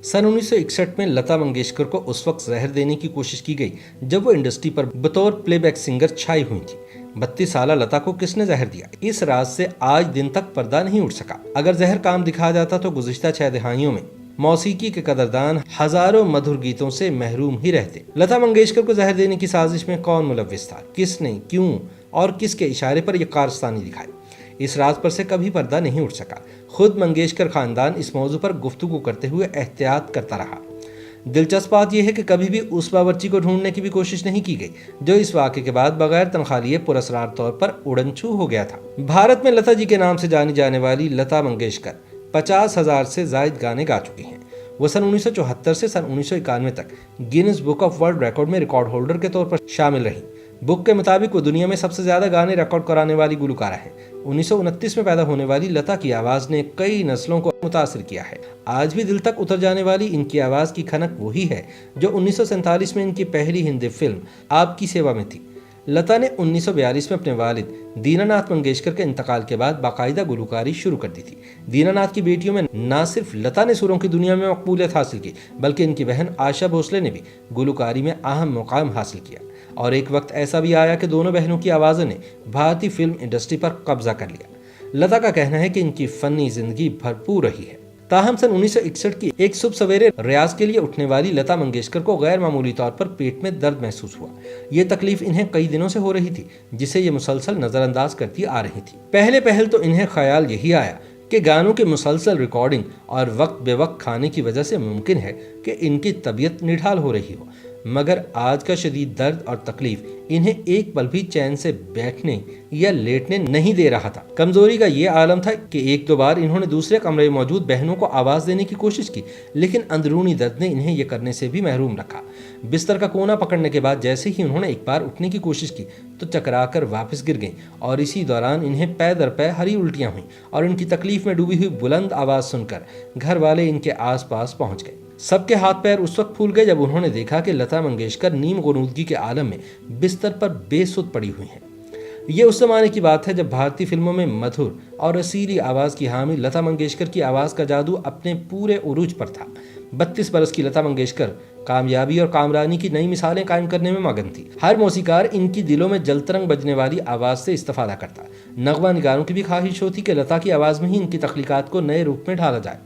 सन 1961 में लता मंगेशकर को उस वक्त जहर देने की कोशिश की गई जब वो इंडस्ट्री पर बतौर प्लेबैक सिंगर छाई हुई थी। 32 साल लता को किसने जहर दिया, इस राज से आज दिन तक पर्दा नहीं उठ सका। अगर जहर काम दिखा जाता तो गुज़िश्ता 6 दहाइयों में मौसीकी के कदरदान हजारों मधुर गीतों से महरूम ही रहते। लता मंगेशकर को जहर देने की साजिश में कौन मुलव्विस था, किसने, क्यों और किसके इशारे पर यह कारस्तानी दिखाई, इस राज पर से कभी पर्दा नहीं उठ सका। खुद मंगेशकर खानदान इस मौजू पर गुफ्तगू करते हुए एहतियात करता रहा। दिलचस्प बात यह है कि कभी भी उस बावर्ची को ढूंढने की भी कोशिश नहीं की गई जो इस वाक़े के बाद बगैर तनख्वाह लिए पुरस्कार तौर पर उड़नछू हो गया था। भारत में लता जी के नाम से जानी जाने वाली लता मंगेशकर 50,000 से जायद गाने गा चुकी हैं। वो सन 1974 से सन 1991 तक Guinness book of world record में रिकॉर्ड होल्डर के तौर पर शामिल रही। बुक के मुताबिक वो दुनिया में सबसे ज्यादा गाने रिकॉर्ड कराने वाली गुलकारा है। 1929 में पैदा होने वाली लता की आवाज ने कई नस्लों को मुतासिर किया है। आज भी दिल तक उतर जाने वाली इनकी आवाज की खनक वही है जो 1947 में इनकी पहली हिंदी फिल्म आपकी सेवा में थी। लता ने 1942 में अपने वालिद दीनानाथ मंगेशकर के इंतकाल के बाद बाकायदा गुलकारी शुरू कर दी थी। दीनानाथ की बेटियों में न सिर्फ लता ने सुरों की दुनिया में मकबूलियत हासिल की, बल्कि इनकी बहन आशा भोसले ने भी गुलकारी में अहम मुकाम हासिल किया। और एक वक्त ऐसा भी आया कि दोनों बहनों की आवाज़ों ने भारतीय फिल्म इंडस्ट्री पर कब्जा कर लिया। लता का कहना है कि इनकी फनी जिंदगी भरपूर रही है। ताहम सन 1961 की एक सुबह सवेरे रियाज के लिए उठने वाली लता मंगेशकर को गैर मामूली तौर पर पेट में दर्द महसूस हुआ। ये तकलीफ इन्हें कई दिनों से हो रही थी, जिसे ये मुसलसल नजरअंदाज करती आ रही थी। पहले तो इन्हें ख्याल यही आया कि गानों की मुसलसल रिकॉर्डिंग और वक्त बेवक्त खाने की वजह से मुमकिन है कि इनकी तबीयत निढाल हो रही हो, मगर आज का शदीद दर्द और तकलीफ इन्हें एक पल भी चैन से बैठने या लेटने नहीं दे रहा था। कमजोरी का ये आलम था कि एक दो बार इन्होंने दूसरे कमरे में मौजूद बहनों को आवाज देने की कोशिश की, लेकिन अंदरूनी दर्द ने इन्हें यह करने से भी महरूम रखा। बिस्तर का कोना पकड़ने के बाद जैसे ही उन्होंने एक बार उठने की कोशिश की तो चकराकर वापस गिर गईं और इसी दौरान इन्हें पै दर पै हरी उल्टियां हुई और इनकी तकलीफ में डूबी हुई बुलंद आवाज सुनकर घर वाले इनके आस पास पहुंच गए। सबके हाथ पैर उस वक्त फूल गए जब उन्होंने देखा कि लता मंगेशकर नीम गुनूदगी के आलम में बिस्तर पर बेसुध पड़ी हुई हैं। ये उस जमाने की बात है जब भारतीय फिल्मों में मधुर और रसीली आवाज़ की हामी लता मंगेशकर की आवाज़ का जादू अपने पूरे उरूज पर था। 32 बरस की लता मंगेशकर कामयाबी और कामरानी की नई मिसालें कायम करने में मगन थी। हर मौसीकार इनकी दिलों में जलतरंग बजने वाली आवाज़ से इस्तेफादा करता। नगमा निगारों की भी ख्वाहिश होती कि लता की आवाज़ में ही इनकी तख्लीकात को नए रूप में ढाला जाए।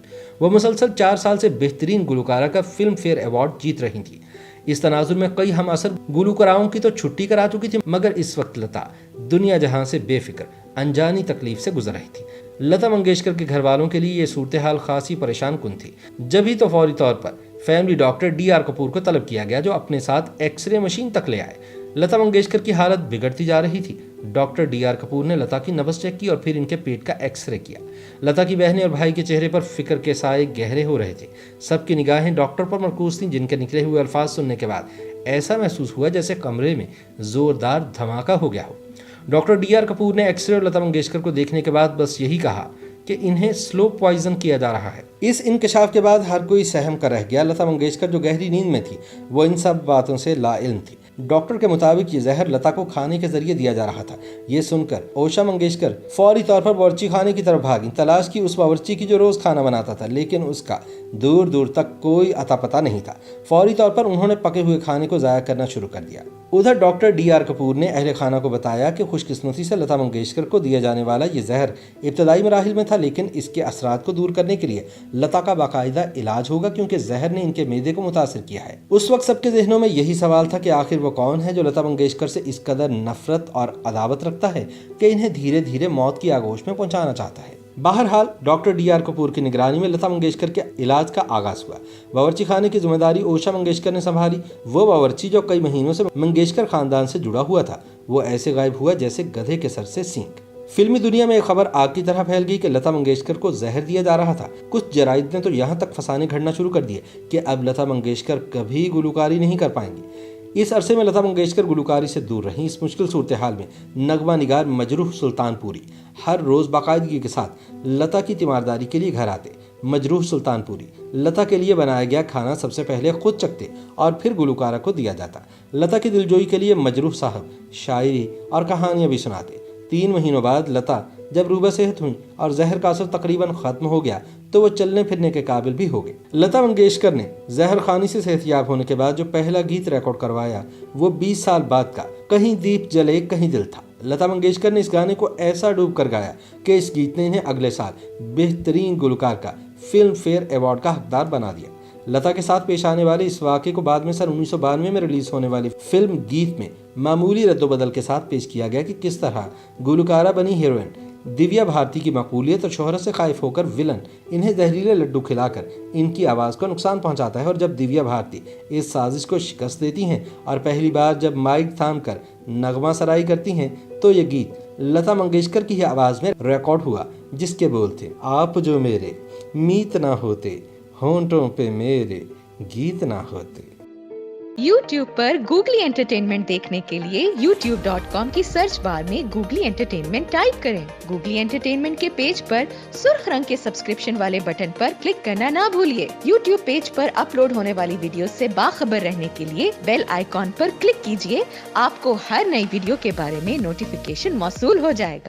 वह मुसलसल 4 साल से बेहतरीन गुलकारा का फिल्म फेयर अवार्ड जीत रही थी। इस तनाजुर में कई हम असर गुलकाराओं की तो छुट्टी करा चुकी थी, मगर इस वक्त लता दुनिया जहां से बेफिक्र अनजानी तकलीफ से गुजर रही थी। लता मंगेशकर के घर वालों के लिए ये सूरत हाल खासी परेशान कुन थी। जब ही तो फौरी तौर पर फैमिली डॉक्टर DR कपूर को तलब किया गया जो अपने साथ एक्सरे मशीन तक ले आए। लता मंगेशकर की हालत बिगड़ती जा रही थी। डॉक्टर DR कपूर ने लता की नब्ज चेक की और फिर इनके पेट का एक्सरे किया। लता की बहनें और भाई के चेहरे पर फिक्र के साए गहरे हो रहे थे। सबकी निगाहें डॉक्टर पर मरकूज थीं, जिनके निकले हुए अल्फाज सुनने के बाद ऐसा महसूस हुआ जैसे कमरे में जोरदार धमाका हो गया हो। डॉक्टर DR कपूर ने एक्सरे और लता मंगेशकर को देखने के बाद बस यही कहा कि इन्हें स्लो पॉइजन किया जा रहा है। इस इंकशाफ के बाद हर कोई सहम कर रह गया। लता मंगेशकर जो गहरी नींद में थी वो इन सब बातों से लाइल्म थी। डॉक्टर के मुताबिक ये जहर लता को खाने के जरिए दिया जा रहा था। ये सुनकर ओशा मंगेशकर फौरी तौर पर बावर्ची खाने की तरफ भागी। तलाश की उस बावर्ची की जो रोज खाना बनाता था, लेकिन उसका दूर दूर तक कोई अता पता नहीं था। फौरी तौर पर उन्होंने पके हुए खाने को जाया करना शुरू कर दिया। उधर डॉक्टर DR कपूर ने अहले खाना को बताया कि खुशकिस्मती से लता मंगेशकर को दिया जाने वाला ये जहर इब्तदाई मराहिल में था, लेकिन इसके असरात को दूर करने के लिए लता का बाकायदा इलाज होगा, क्योंकि जहर ने इनके मैदे को मुतासिर किया है। उस वक्त सबके जहनों में यही सवाल था कि आखिर वो कौन है जो लता मंगेशकर से इस कदर नफरत और अदावत रखता है कि इन्हें धीरे धीरे मौत की आगोश में पहुंचाना चाहता है। बहरहाल डॉक्टर DR कपूर की निगरानी में लता मंगेशकर के इलाज का आगाज हुआ। बावर्ची खाने की जिम्मेदारी ओशा मंगेशकर ने संभाली। वो बावर्ची जो कई महीनों से मंगेशकर खानदान से जुड़ा हुआ था, वो ऐसे गायब हुआ जैसे गधे के सर से सींग। फिल्मी दुनिया में एक खबर आग की तरह फैल गई कि लता मंगेशकर को जहर दिया जा रहा था। कुछ जराइद ने तो यहाँ तक फसाने घड़ना शुरू कर दिए कि अब लता मंगेशकर कभी गुलकारी नहीं कर पाएंगी। इस अरसे में लता मंगेशकर गुलकारी से दूर रहीं। इस मुश्किल सूरत हाल में नगमा निगार मजरूह सुल्तानपुरी हर रोज़ बाकायदगी के साथ लता की तीमारदारी के लिए घर आते। मजरूह सुल्तानपुरी लता के लिए बनाया गया खाना सबसे पहले खुद चखते और फिर गुलकारा को दिया जाता। लता की दिलजोई के लिए मजरूह साहब शायरी और कहानियाँ भी सुनाते। 3 महीनों बाद लता जब रूबा सेहत हुई और जहर का असर तकरीबन खत्म हो गया तो वो चलने फिरने के काबिल भी हो गए। लता मंगेशकर ने जहर खानी से सेहतयाब होने के बाद जो पहला गीत रिकॉर्ड करवाया वो 20 साल बाद का कहीं दीप जले कहीं दिल था। लता मंगेशकर ने इस गाने को ऐसा डूब कर गाया कि इस गीत ने इन्हें अगले साल बेहतरीन गुलकार का फिल्म फेयर अवार्ड का हकदार बना दिया। लता के साथ पेश आने वाले इस वाक़े को बाद में सन 1992 में रिलीज होने वाली फिल्म गीत में मामूली रद्दोबदल के साथ पेश किया गया कि किस तरह गुलकारा बनी हीरोइन दिव्या भारती की मकबूलियत और शोहरत से खाइफ होकर विलन इन्हें जहरीले लड्डू खिलाकर इनकी आवाज़ को नुकसान पहुंचाता है, और जब दिव्या भारती इस साजिश को शिकस्त देती हैं और पहली बार जब माइक थाम कर नगमा सराई करती हैं तो ये गीत लता मंगेशकर की ही आवाज़ में रिकॉर्ड हुआ, जिसके बोल थे, आप जो मेरे मीत ना होते, होंठों पे मेरे गीत ना होते। YouTube पर गूगली एंटरटेनमेंट देखने के लिए youtube.com की सर्च बार में गूगली एंटरटेनमेंट टाइप करें। गूगली एंटरटेनमेंट के पेज पर सुर्ख रंग के सब्सक्रिप्शन वाले बटन पर क्लिक करना ना भूलिए। YouTube पेज पर अपलोड होने वाली वीडियो से बाखबर रहने के लिए बेल आइकॉन पर क्लिक कीजिए। आपको हर नई वीडियो के बारे में नोटिफिकेशन मौसूल हो जाएगा।